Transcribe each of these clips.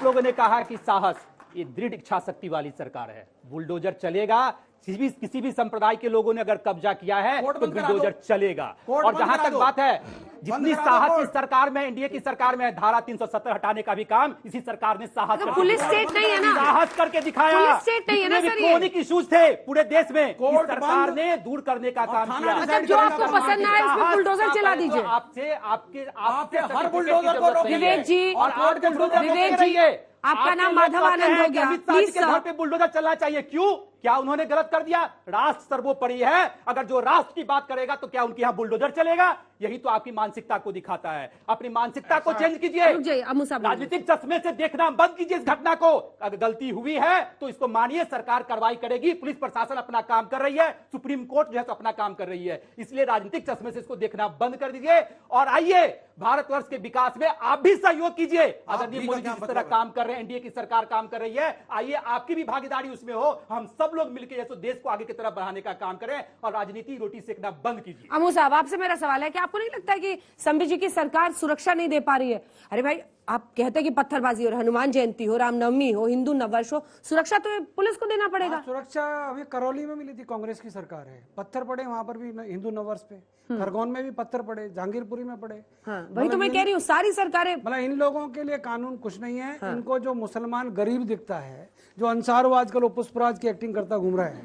लोगों ने कहा कि साहस, ये दृढ़ इच्छा शक्ति वाली सरकार है, बुलडोजर चलेगा। किसी भी संप्रदाय के लोगों ने अगर कब्जा किया है तो बुलडोजर चलेगा। और जहां तक बात है, जितनी साहस इस सरकार में, एनडीए की सरकार में, धारा 370 हटाने का भी काम इसी सरकार ने साहस करके पुलिस स्टेट नहीं है ना, साहस करके दिखाया। पुलिस स्टेट नहीं है ना सर, क्रोनिक इश्यूज थे पूरे देश में, इस सरकार ने दूर करने का काम किया। मतलब जो आपको पसंद ना है इसमें बुलडोजर चला दीजिए। आपके हर बुलडोजर को विवेक जी, विवेक जी, आपका नाम माधव आनंद हो गया, प्लीज के घर पे बुलडोजर चलना चाहिए। क्यों? क्या उन्होंने गलत कर दिया? राष्ट्र सर्वोपरि है, अगर जो राष्ट्र की बात करेगा तो क्या उनके यहां बुलडोजर चलेगा? यही तो आपकी मानसिकता को दिखाता है। अपनी मानसिकता को चेंज कीजिए, राजनीतिक चश्मे से देखना बंद कीजिए इस घटना को। अगर गलती हुई है तो इसको मानिए, सरकार कार्रवाई करेगी, पुलिस प्रशासन अपना काम कर रही है, सुप्रीम कोर्ट जो है तो अपना काम कर रही है। इसलिए राजनीतिक चश्मे से इसको देखना बंद कर दीजिए और आइए भारतवर्ष के विकास में आप भी सहयोग कीजिए। आदरणीय मोदी जी जिस तरह काम कर रहे हैं, एनडीए की सरकार काम कर रही है, आइए आपकी भी भागीदारी उसमें हो। हम सब लोग मिलकर जैसे देश को आगे की तरफ बढ़ाने का काम करें और राजनीति रोटी सेकना बंद कीजिए। अमू साहब, आपसे मेरा सवाल है कि आपको नहीं लगता है कि संबित जी की सरकार सुरक्षा नहीं दे पा रही है? अरे भाई, आप कहते हैं कि पत्थरबाजी हो, हनुमान जयंती हो, रामनवमी हो, हिंदू नववर्ष हो, सुरक्षा तो पुलिस को देना पड़ेगा। सुरक्षा अभी करौली में मिली थी, कांग्रेस की सरकार है, पत्थर पड़े वहां पर भी हिंदू नववर्ष पे, खरगोन में भी पत्थर पड़े, जहांगीरपुरी में पड़े। हाँ, वही तो मैं कह रही हूँ, सारी सरकारें। मतलब इन लोगों के लिए कानून कुछ नहीं है। हाँ। इनको जो मुसलमान गरीब दिखता है, जो अंसार आजकल पुष्पराज की एक्टिंग करता घूम रहा है,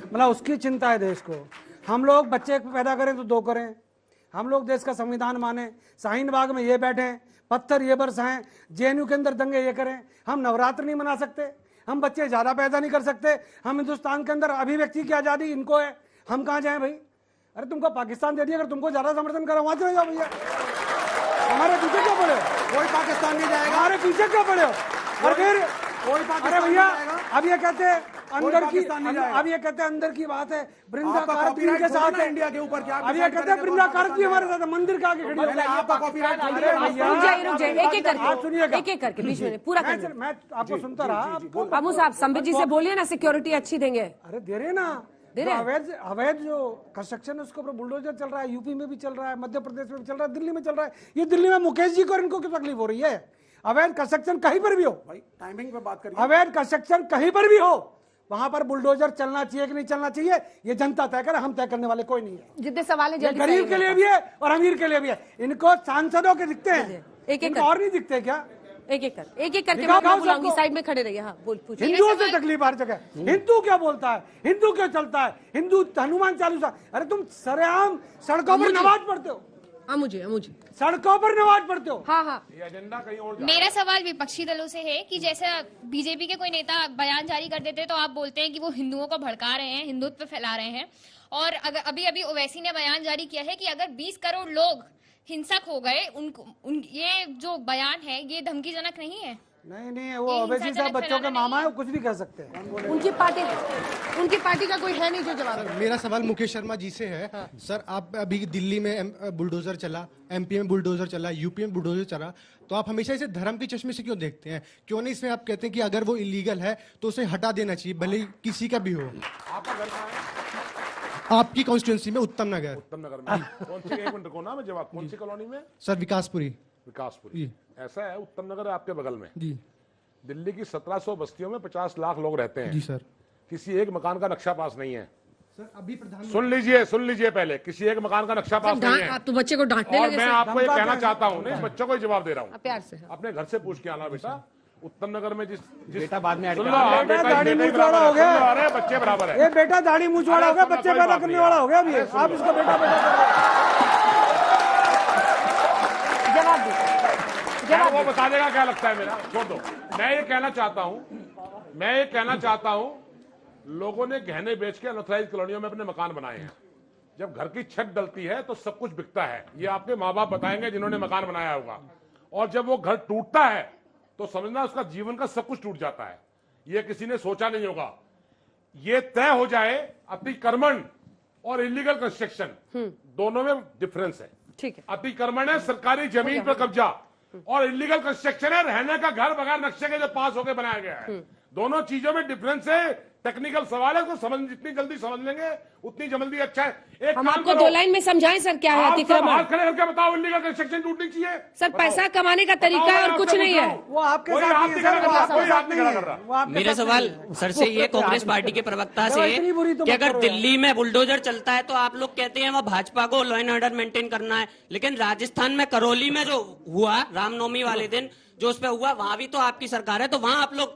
मतलब उसकी चिंता है देश को। हम लोग बच्चे पैदा करें तो 2 करें, हम लोग देश का संविधान माने, शाहीन बाग में ये बैठे, पत्थर ये बरसाएं, जेएनयू के अंदर दंगे ये करें। हम नवरात्र नहीं मना सकते, हम बच्चे ज्यादा पैदा नहीं कर सकते, हम हिंदुस्तान के अंदर अभिव्यक्ति की आजादी इनको है, हम कहाँ जाएं भाई? अरे तुमको पाकिस्तान दे दिया, अगर तुमको ज्यादा समर्थन करा वहां चले जाओ भैया, हमारे पीछे क्यों पड़े हो? कोई पाकिस्तान नहीं जाएगा, हमारे पीछे क्यों पड़े हो? और फिर अरे भैया, अब ये कहते हैं अंदर की, अब ये कहते हैं अंदर की बात है, वृंदा कारक के साथ है इंडिया के ऊपर। क्या अब ये कहते हैं वृंदा कारक भी हमारे साथ मंदिर के आगे खड़ी है। एक एक करके बीच में पूरा मैं आपको सुनता रहा। अमू साहब, संबित जी से बोलिए ना, सिक्योरिटी अच्छी देंगे। अरे दे रहे ना, अवैध जो कंस्ट्रक्शन है उसके ऊपर बुलडोजर चल रहा है, यूपी में भी चल रहा है, मध्य प्रदेश में भी चल रहा है, दिल्ली में चल रहा है। ये दिल्ली में मुकेश जी को और इनको क्यों तकलीफ हो रही है? अवैध कंस्ट्रक्शन कहीं पर भी हो भाई, टाइमिंग पे बात करिए, अवैध कंस्ट्रक्शन कहीं पर भी हो, वहां पर बुलडोजर चलना चाहिए कि नहीं चलना चाहिए, ये जनता तय करे, हम तय करने वाले कोई नहीं है। जितने सवाल है गरीब के लिए भी है और अमीर के लिए भी है। इनको सांसदों के दिखते हैं, एक और नहीं दिखते क्या? एक एक करके मैं बुलाऊंगी, साइड में खड़े रहिए। हाँ, पूछिए। हिंदुओं से तकलीफ हर जगह, हिंदू क्या बोलता है, हिंदू क्यों चलता है, हिंदू हनुमान चालीसा। अरे तुम सरेआम सड़कों पर नमाज पढ़ते हो, मुझे सड़कों पर नमाज पढ़ते हो। हाँ। ये एजेंडा कहीं और। मेरा सवाल विपक्षी दलों से है कि जैसे बीजेपी के कोई नेता बयान जारी कर देते हैं तो आप बोलते हैं कि वो हिंदुओं को भड़का रहे हैं, हिंदुत्व फैला रहे हैं। और अगर अभी ओवैसी ने बयान जारी किया है कि अगर 20 करोड़ लोग हिंसक हो गए, ये जो बयान है ये धमकीजनक नहीं है? नहीं, वो ओवैसी साहब बच्चों के मामा है, वो कुछ भी कह सकते हैं। उनकी पार्टी का कोई है नहीं जो जवाब। मेरा सवाल मुकेश शर्मा जी से है। हाँ। सर, आप अभी दिल्ली में बुलडोजर चला, एमपी में बुलडोजर चला, यूपी में बुलडोजर चला, तो आप हमेशा इसे धर्म के चश्मे से क्यों देखते हैं? क्यों नहीं इसमें आप कहते हैं कि अगर वो इलीगल है तो उसे हटा देना चाहिए, भले किसी का भी हो? आपका घर कहाँ है? आपकी कॉन्स्टिट्यूंसी में उत्तम नगर में। कौन सी, एक मिनट को ना मैं जवाब, कौन सी कॉलोनी में? सर, विकासपुरी। ऐसा है, उत्तम नगर है आपके बगल में जी। दिल्ली की 1700 बस्तियों में 50 लाख लोग रहते हैं जी सर। किसी एक मकान का नक्शा पास नहीं है सर। अभी प्रधानमंत्री, सुन लीजिए पहले, किसी एक मकान का नक्शा पास नहीं है। आप तो बच्चे को डांटने और लगे। मैं आपको ये कहना चाहता हूँ, नहीं बच्चों को ही जवाब दे रहा हूँ, प्यार से अपने घर से पूछ के आना बेटा। उत्तम नगर में जिस बेटा बाद में दाढ़ी मूंछ वाला हो गया, अरे बच्चे बराबर है, ये बेटा दाढ़ी मूंछ वाला हो गया, बच्चे पैदा करने वाला हो गया। अभी आप इसको बेटा जवाब वो बता देगा क्या लगता है मेरा, छोड़ दो। मैं ये कहना चाहता हूं लोगों ने गहने बेच के अनऑथराइज्ड कॉलोनियों में अपने मकान बनाए हैं। जब घर की छत डलती है तो सब कुछ बिकता है, ये आपके माँ बाप बताएंगे जिन्होंने मकान बनाया होगा। और जब वो घर टूटता है तो समझना उसका जीवन का सब कुछ टूट जाता है। ये किसी ने सोचा नहीं होगा। ये तय हो जाए, अतिक्रमण और इलीगल कंस्ट्रक्शन दोनों में डिफरेंस है। ठीक है, अतिक्रमण है सरकारी जमीन पर कब्जा, और इलीगल कंस्ट्रक्शन है रहने का घर बगैर नक्शे के जो पास होकर बनाया गया है। दोनों चीजों में डिफरेंस है। टेक्निकल सवाल है, उसको समझ जितनी जल्दी समझ लेंगे उतनी जल्दी अच्छा है। एक हम काम आपको करो, 2 लाइन में समझाएं सर क्या है आप सब अतिक्रमण। हाथ खड़े करके बताओ, इल्लीगल कंस्ट्रक्शन टूटनी चाहिए सर बताओ। पैसा कमाने का तरीका है और कुछ नहीं है। वो आपके कोई साथ हाथ नहीं है नहीं सर, खड़ा वो कर रहा, आपके कोई साथ हाथ नहीं नहीं खड़ा है। कर रहा। वो आपके मेरा साथ सवाल नहीं है। सर से ये कांग्रेस पार्टी के प्रवक्ता से इतनी बुरी तो कि मत अगर करो यार। दिल्ली में बुलडोजर चलता है तो आप लोग कहते हैं वहाँ भाजपा को लॉ एंड ऑर्डर मेंटेन करना है, लेकिन राजस्थान में करौली में जो हुआ रामनवमी वाले दिन जो उस पे हुआ वहां भी तो आपकी सरकार है, तो वहां आप लोग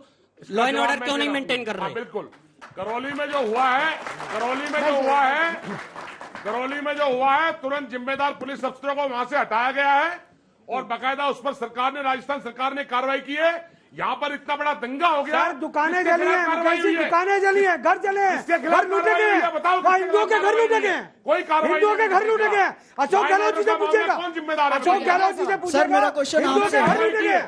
लॉ एंड ऑर्डर क्यों नहीं मेंटेन कर रहे? बिल्कुल, करौली में जो हुआ है तुरंत जिम्मेदार पुलिस अफसरों को वहां से हटाया गया है और बाकायदा उस पर सरकार ने, राजस्थान सरकार ने कार्रवाई की है। यहाँ पर इतना बड़ा दंगा हो गया, सर दुकानें इसके जली खिलाफ हैं, कार्रवाई मुकेश जी, हुई है। दुकानें जली हैं, घर जले हैं, इसके खिलाफ घर लूटे कार्रवाई गए हुई है, बताओ हैं, किसके हिंदुओं के खिलाफ घर लूटे कार्रवाई गए हुई हैं, है? कोई कार्रवाई हिंदुओं के नहीं घर लूटे गए हैं। अशोक गहलोत जी से पूछेगा, कौन जिम्मेदार है? अशोक गहलोत जी से पूछेगा, मेरा क्वेश्चन हिंदुओं के आपसे घर लूटे गए।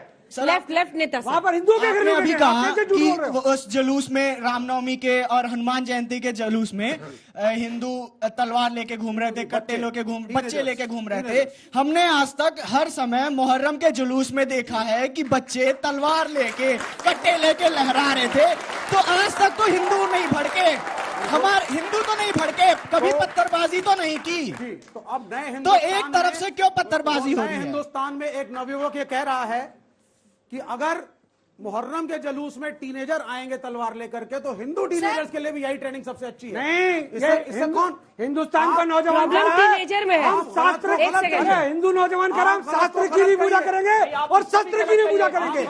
लेफ्ट नेता वहां सर पर हिंदुओं के घर आपने लूटे अभी गए। कहा आप कैसे झूठ कि बोल रहे हो? उस जुलूस में रामनवमी के और हनुमान जयंती के जुलूस में हिंदू तलवार लेके घूम रहे थे, कट्टे लेके बच्चे लेके घूम रहे थे। हमने आज तक हर समय मुहर्रम के जुलूस में देखा है कि बच्चे तलवार लेके कट्टे लेके लहरा रहे थे, तो आज तक तो हिंदू नहीं भड़के, हमारे हिंदू तो नहीं भड़के, कभी पत्थरबाजी तो नहीं की। तो अब नए तो हिंदुस्तान एक तरफ में- से क्यों पत्थरबाजी हो नए रही है? हिंदुस्तान में एक नवयुवक ये कह रहा है कि अगर मुहर्रम के जुलूस में टीनेजर आएंगे तलवार लेकर के तो हिंदू टीनेजर्स के लिए भी यही ट्रेनिंग सबसे अच्छी है। नहीं, इससे कौन हिंदुस्तान का नौजवान प्रॉब्लम कह रहा है, टीनेजर में है। हम शास्त्र एक सेकंड। हिंदू नौजवान कह रहा है, हम शास्त्र की भी पूजा करेंगे और शस्त्र की भी पूजा करेंगे।